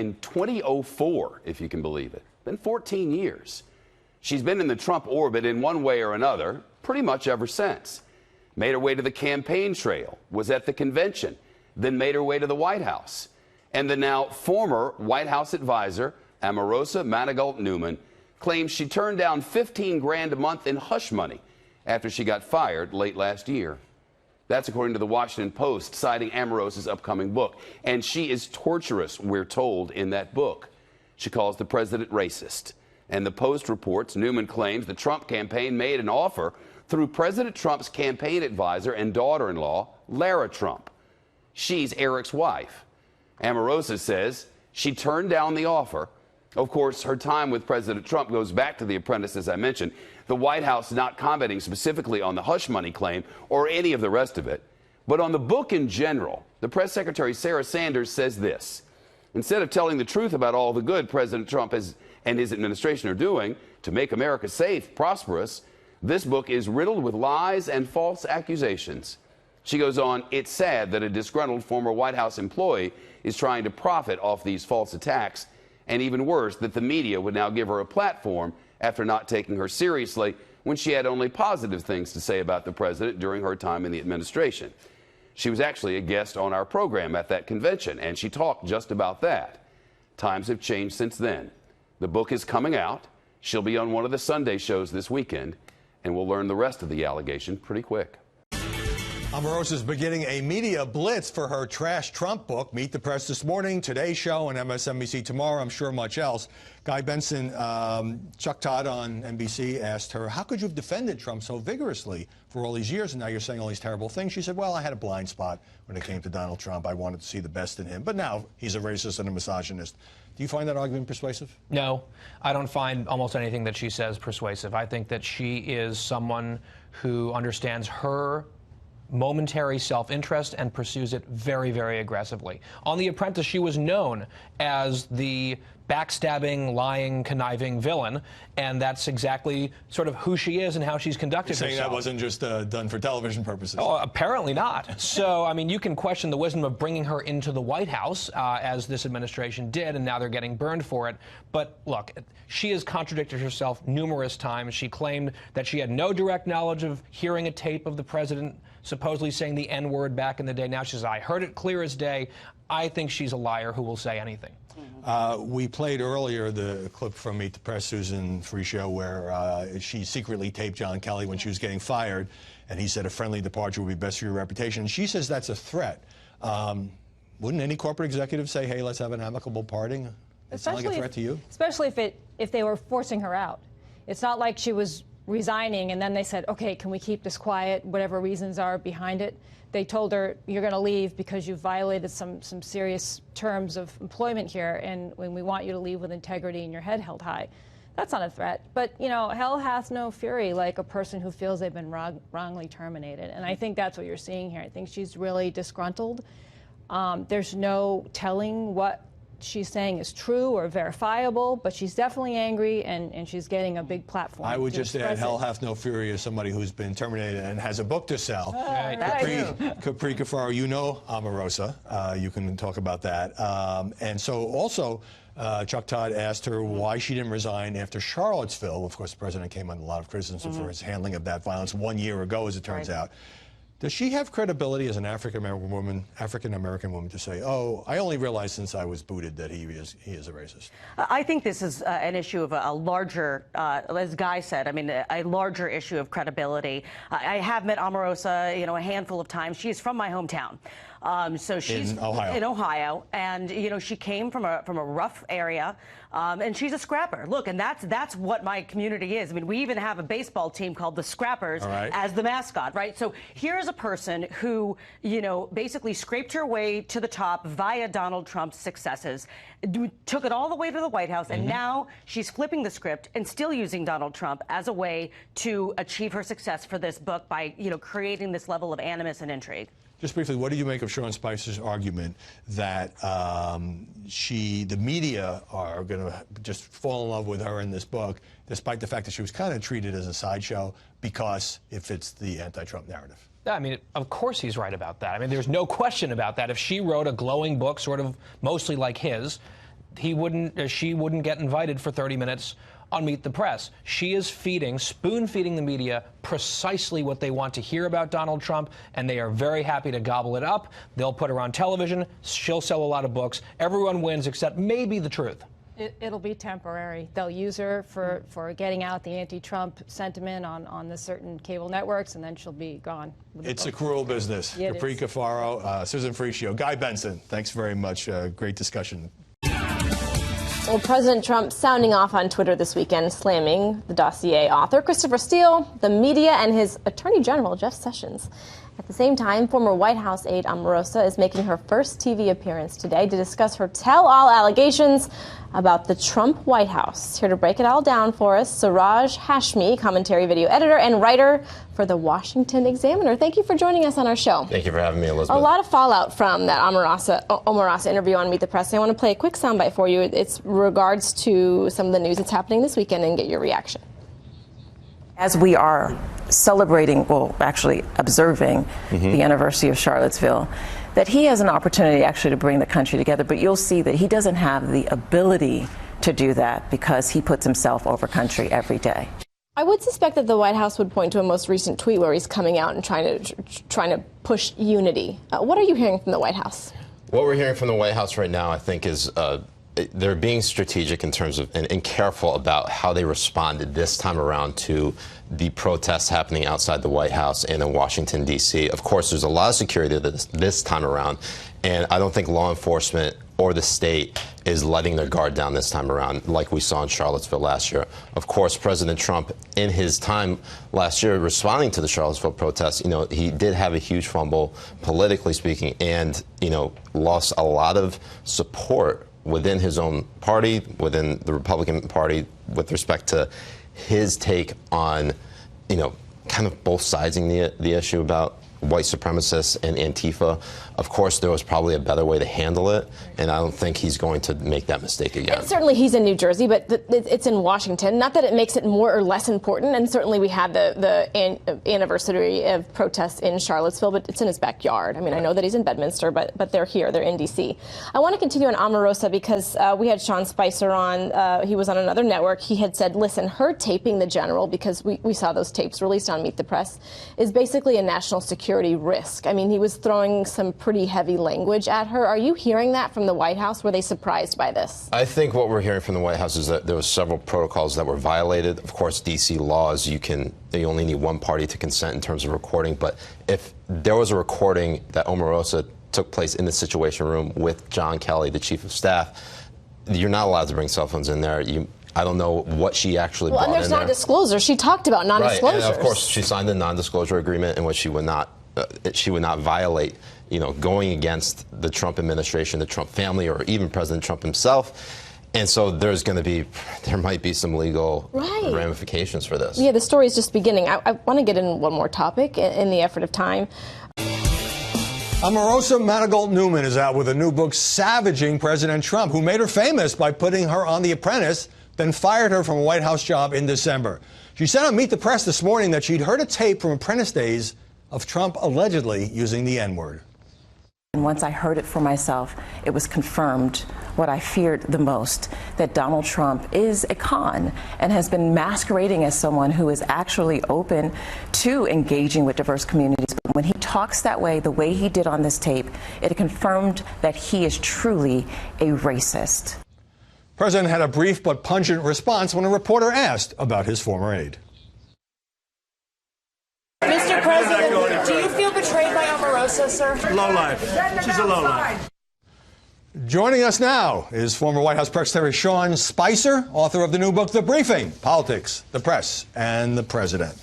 in 2004, if you can believe it. Been 14 years. She's been in the Trump orbit in one way or another pretty much ever since. Made her way to the campaign trail, was at the convention, then made her way to the White House. And the now former White House advisor, Omarosa Manigault-Newman, claims she turned down $15 grand a month in hush money after she got fired late last year. That's according to the Washington Post, citing Omarosa's upcoming book. And she is torturous, we're told in that book. She calls the president racist. And the Post reports Newman claims the Trump campaign made an offer through President Trump's campaign advisor and daughter-in-law, Lara Trump. She's Eric's wife. Omarosa says she turned down the offer. Of course, her time with President Trump goes back to The Apprentice, as I mentioned. The White House not commenting specifically on the hush money claim or any of the rest of it. But on the book in general, the press secretary, Sarah Sanders, says this. Instead of telling the truth about all the good President Trump and his administration are doing to make America safe, prosperous, this book is riddled with lies and false accusations. She goes on, it's sad that a disgruntled former White House employee is trying to profit off these false attacks, and even worse, that the media would now give her a platform after not taking her seriously when she had only positive things to say about the president during her time in the administration. She was actually a guest on our program at that convention, and she talked just about that. Times have changed since then. The book is coming out. She'll be on one of the Sunday shows this weekend, and we'll learn the rest of the allegation pretty quick. Omarosa is beginning a media blitz for her trash Trump book. Meet the Press this morning, Today's Show, and MSNBC tomorrow. I'm sure much else. Guy Benson, Chuck Todd on NBC asked her, how could you have defended Trump so vigorously for all these years, and now you're saying all these terrible things? She said, well, I had a blind spot when it came to Donald Trump. I wanted to see the best in him, but now he's a racist and a misogynist. Do you find that argument persuasive? No, I don't find almost anything that she says persuasive. I think that she is someone who understands her momentary self-interest and pursues it very, very aggressively. On The Apprentice, she was known as the backstabbing, lying, conniving villain, and that's exactly sort of who she is and how she's conducted herself. Saying that wasn't just done for television purposes. Oh, apparently not. So, I mean, you can question the wisdom of bringing her into the White House, as this administration did, and now they're getting burned for it. But look, she has contradicted herself numerous times. She claimed that she had no direct knowledge of hearing a tape of the president supposedly saying the N-word back in the day. Now she says, I heard it clear as day. I think she's a liar who will say anything. We played earlier the clip from Meet the Press, Susan Free Show, where she secretly taped John Kelly when she was getting fired, and he said a friendly departure would be best for your reputation. She says that's a threat. Wouldn't any corporate executive say, hey, let's have an amicable parting? It sounds like a threat to you? Especially if they were forcing her out. It's not like she was resigning and then they said, okay, can we keep this quiet, whatever reasons are behind it. They told her, you're going to leave because you violated some serious terms of employment here, and when we want you to leave with integrity and your head held high. That's not a threat. But, you know, hell hath no fury like a person who feels they've been wrongly terminated. And I think that's what you're seeing here. I think she's really disgruntled. There's no telling what she's saying is true or verifiable, but she's definitely angry, and she's getting a big platform. I would just add, hell hath no fury as somebody who's been terminated and has a book to sell. Capri Cafaro, you know Omarosa. You can talk about that. And so also, Chuck Todd asked her why she didn't resign after Charlottesville. Of course, the president came under a lot of criticism for his handling of that violence 1 year ago, as it turns out. Does she have credibility as an African-American woman to say, oh, I only realized since I was booted that he is a racist? I think this is an issue of a larger, as Guy said, I mean, a larger issue of credibility. I have met Omarosa, you know, a handful of times. She's from my hometown. So she's in Ohio, and you know, she came from a rough area, and she's a scrapper. Look, and that's what my community is. I mean, we even have a baseball team called the Scrappers as the mascot, right? So here's a person who, you know, basically scraped her way to the top via Donald Trump's successes, took it all the way to the White House, and now she's flipping the script and still using Donald Trump as a way to achieve her success for this book by, you know, creating this level of animus and intrigue. Just briefly, what do you make of Sean Spicer's argument that the media are going to just fall in love with her in this book, despite the fact that she was kind of treated as a sideshow because it fits the anti-Trump narrative? I mean, of course he's right about that. I mean, there's no question about that. If she wrote a glowing book, sort of mostly like his, she wouldn't get invited for 30 minutes on Meet the Press. She is spoon-feeding the media precisely what they want to hear about Donald Trump, and they are very happy to gobble it up. They'll put her on television. She'll sell a lot of books. Everyone wins except maybe the truth. It'll be temporary. They'll use her for getting out the anti-Trump sentiment on the certain cable networks, and then she'll be gone. It's a cruel business. Capri Cafaro, Susan Frischio, Guy Benson, thanks very much. Great discussion. Well, President Trump sounding off on Twitter this weekend, slamming the dossier author Christopher Steele, the media, and his Attorney General, Jeff Sessions. At the same time, former White House aide Omarosa is making her first TV appearance today to discuss her tell-all allegations about the Trump White House. Here to break it all down for us, Siraj Hashmi, commentary video editor and writer for the Washington Examiner. Thank you for joining us on our show. Thank you for having me, Elizabeth. A lot of fallout from that Omarosa interview on Meet the Press. I want to play a quick soundbite for you. It's regards to some of the news that's happening this weekend and get your reaction. As we are celebrating, well, actually observing the anniversary of Charlottesville, that he has an opportunity actually to bring the country together, but you'll see that he doesn't have the ability to do that because he puts himself over country every day. I would suspect that the White House would point to a most recent tweet where he's coming out and trying to push unity. What are you hearing from the White House? What we're hearing from the White House right now, I think, is they're being strategic in terms of and careful about how they responded this time around to the protests happening outside the White House and in Washington, D.C. Of course, there's a lot of security this time around, and I don't think law enforcement or the state is letting their guard down this time around like we saw in Charlottesville last year. Of course, President Trump, in his time last year responding to the Charlottesville protests, he did have a huge fumble, politically speaking, and, lost a lot of support within his own party, within the Republican Party, with respect to his take on, kind of both siding the issue about white supremacists and Antifa. Of course, there was probably a better way to handle it, and I don't think he's going to make that mistake again. And certainly he's in New Jersey, but it's in Washington. Not that it makes it more or less important, and certainly we had the anniversary of protests in Charlottesville, but it's in his backyard. I mean, I know that he's in Bedminster, but they're here. They're in D.C. I want to continue on Omarosa because we had Sean Spicer on. He was on another network. He had said, listen, her taping the general, because we saw those tapes released on Meet the Press, is basically a national security risk. I mean, he was throwing some pretty heavy language at her. Are you hearing that from the White House? Were they surprised by this? I think what we're hearing from the White House is that there were several protocols that were violated. Of course, D.C. laws, you only need one party to consent in terms of recording. But if there was a recording that Omarosa took place in the Situation Room with John Kelly, the chief of staff, you're not allowed to bring cell phones in there. I don't know what she actually brought in there. And there's non-disclosure. She talked about non-disclosures. Right, and of course, she signed a non-disclosure agreement in which she would not violate, going against the Trump administration, the Trump family, or even President Trump himself. And so there might be some legal ramifications for this. Yeah, the story is just beginning. I want to get in one more topic in the effort of time. Omarosa Manigault Newman is out with a new book savaging President Trump, who made her famous by putting her on The Apprentice, then fired her from a White House job in December. She said on Meet the Press this morning that she'd heard a tape from Apprentice days of Trump allegedly using the N-word. And once I heard it for myself, it was confirmed what I feared the most, that Donald Trump is a con and has been masquerading as someone who is actually open to engaging with diverse communities. But when he talks that way, the way he did on this tape, it confirmed that he is truly a racist. The president had a brief but pungent response when a reporter asked about his former aide. Mr. President, do you feel betrayed by Omarosa, sir? Lowlife. She's a lowlife. Joining us now is former White House Press Secretary Sean Spicer, author of the new book, The Briefing, Politics, the Press, and the President.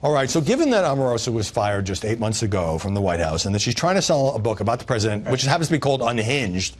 All right, so given that Omarosa was fired just 8 months ago from the White House and that she's trying to sell a book about the president, which happens to be called Unhinged,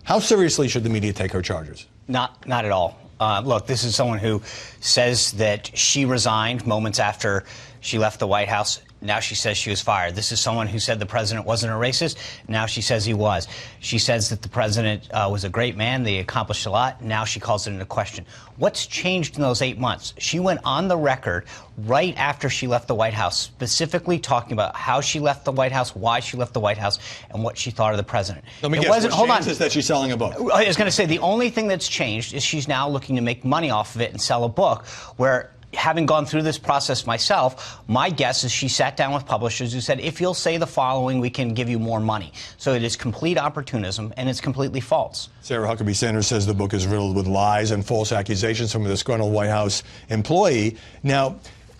how seriously should the media take her charges? Not at all. Look, this is someone who says that she resigned moments after she left the White House. Now she says she was fired. This is someone who said the president wasn't a racist. Now she says he was. She says that the president was a great man. They accomplished a lot. Now she calls it into question. What's changed in those 8 months? She went on the record right after she left the White House, specifically talking about how she left the White House, why she left the White House, and what she thought of the president. Let me guess, what changed is that she's selling a book. I was going to say the only thing that's changed is she's now looking to make money off of it and sell a book where, having gone through this process myself, my guess is she sat down with publishers who said, if you'll say the following, we can give you more money. So it is complete opportunism, and it's completely false. Sarah Huckabee Sanders says the book is riddled with lies and false accusations from a disgruntled White House employee. Now,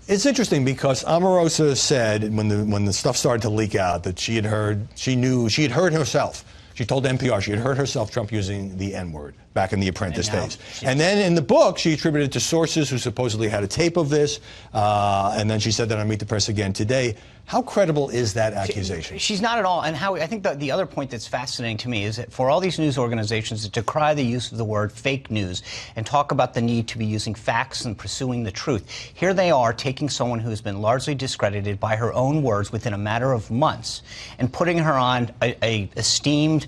it's interesting because Omarosa said when the stuff started to leak out that she had heard herself. She told NPR she had heard herself Trump using the N-word back in the Apprentice days. And then in the book, she attributed it to sources who supposedly had a tape of this. And then she said that on Meet the Press again today. How credible is that accusation? She's not at all. And Howie, I think the other point that's fascinating to me is that for all these news organizations to decry the use of the word fake news and talk about the need to be using facts and pursuing the truth, here they are taking someone who has been largely discredited by her own words within a matter of months and putting her on a esteemed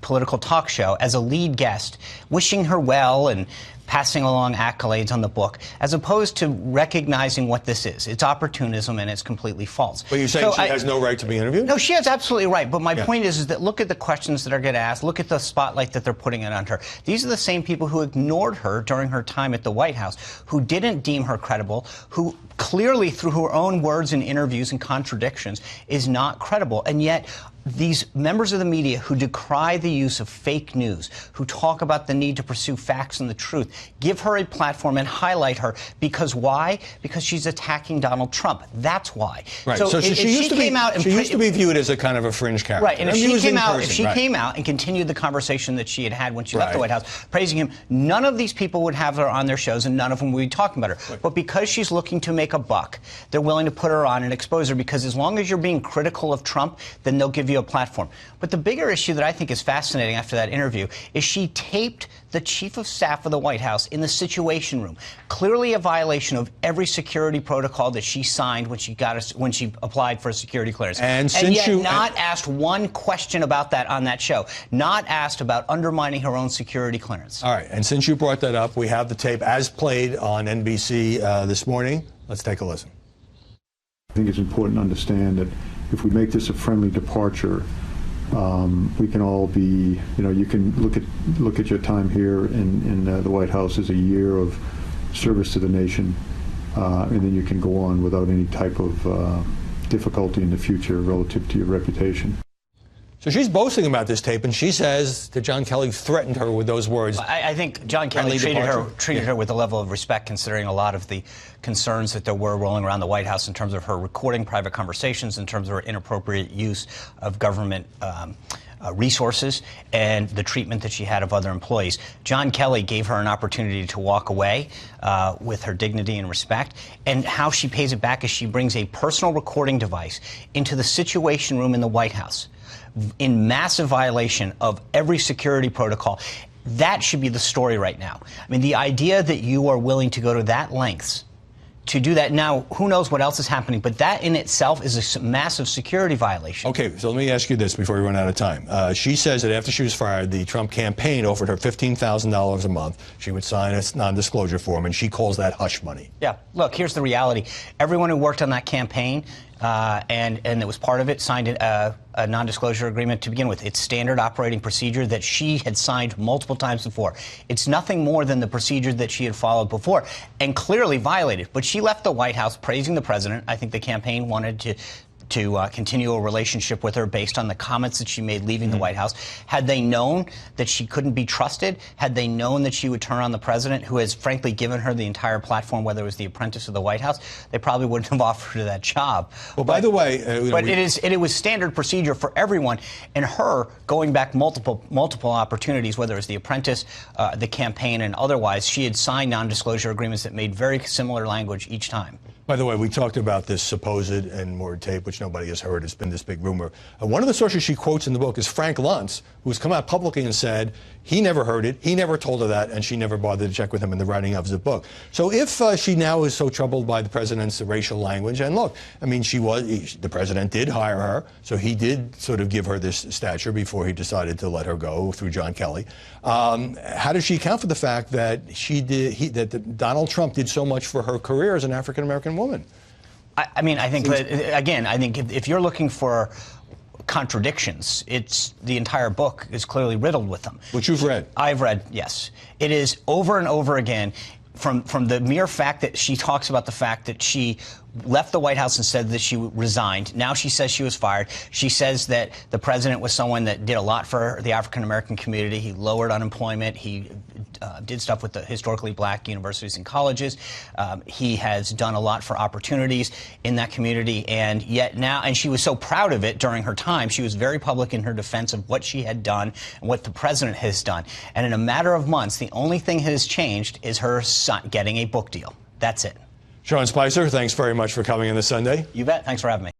political talk show as a lead guest, wishing her well and passing along accolades on the book, as opposed to recognizing what this is. It's opportunism, and it's completely false. But you're saying she has no right to be interviewed? No, she has absolutely right. But my point is that look at the questions that are getting asked. Look at the spotlight that they're putting it on her. These are the same people who ignored her during her time at the White House, who didn't deem her credible, who clearly, through her own words and interviews and contradictions, is not credible. And yet, these members of the media who decry the use of fake news, who talk about the need to pursue facts and the truth, give her a platform and highlight her. Because why? Because she's attacking Donald Trump. That's why. Right. So she used to be viewed as a kind of a fringe character. Right. And if she came out and continued the conversation that she had when she left the White House, praising him, none of these people would have her on their shows, and none of them would be talking about her. But because she's looking to make a buck, they're willing to put her on and expose her, because as long as you're being critical of Trump, then they'll give you a platform. But the bigger issue that I think is fascinating after that interview is she taped the chief of staff of the White House in the Situation Room, clearly a violation of every security protocol that she signed when she applied for a security clearance. And yet not asked one question about that on that show, not asked about undermining her own security clearance. All right, and since you brought that up, we have the tape as played on NBC this morning. Let's take a listen. I think it's important to understand that if we make this a friendly departure, we can all be, you can look at your time here in the White House as a year of service to the nation, and then you can go on without any type of difficulty in the future relative to your reputation. So she's boasting about this tape, and she says that John Kelly threatened her with those words. I think John Kelly treated her with a level of respect, considering a lot of the concerns that there were rolling around the White House in terms of her recording private conversations, in terms of her inappropriate use of government resources, and the treatment that she had of other employees. John Kelly gave her an opportunity to walk away with her dignity and respect, and how she pays it back is she brings a personal recording device into the Situation Room in the White House, in massive violation of every security protocol. That should be the story right now. I mean, the idea that you are willing to go to that lengths to do that. Now, who knows what else is happening, but that in itself is a massive security violation. Okay, so let me ask you this before we run out of time. She says that after she was fired, the Trump campaign offered her $15,000 a month. She would sign a non-disclosure form, and she calls that hush money. Yeah, look, here's the reality. Everyone who worked on that campaign and it was part of it, signed a non-disclosure agreement to begin with. It's standard operating procedure that she had signed multiple times before. It's nothing more than the procedure that she had followed before and clearly violated. But she left the White House praising the president. I think the campaign wanted to continue a relationship with her based on the comments that she made leaving the White House. Had they known that she couldn't be trusted, had they known that she would turn on the president, who has frankly given her the entire platform, whether it was The Apprentice or the White House, they probably wouldn't have offered her that job. Well, by the way, it was standard procedure for everyone, and her going back multiple opportunities, whether it was The Apprentice, the campaign, and otherwise, she had signed non-disclosure agreements that made very similar language each time. By the way, we talked about this supposed N-word tape, which nobody has heard. It's been this big rumor. One of the sources she quotes in the book is Frank Luntz, who's come out publicly and said he never heard it, he never told her that, and she never bothered to check with him in the writing of the book. So if she now is so troubled by the president's racial language, and look, I mean, the president did hire her, so he did sort of give her this stature before he decided to let her go through John Kelly. How does she account for the fact that that Donald Trump did so much for her career as an African-American woman? I mean, I think that, again, I think if you're looking for contradictions, the entire book is clearly riddled with them. Which you've read. I've read, yes. It is over and over again, from the mere fact that she talks about the fact that she left the White House and said that she resigned. Now she says she was fired. She says that the president was someone that did a lot for the African-American community. He lowered unemployment. He did stuff with the historically black universities and colleges. He has done a lot for opportunities in that community. And yet now, and she was so proud of it during her time, she was very public in her defense of what she had done and what the president has done. And in a matter of months, the only thing that has changed is her son getting a book deal. That's it. Sean Spicer, thanks very much for coming in this Sunday. You bet. Thanks for having me.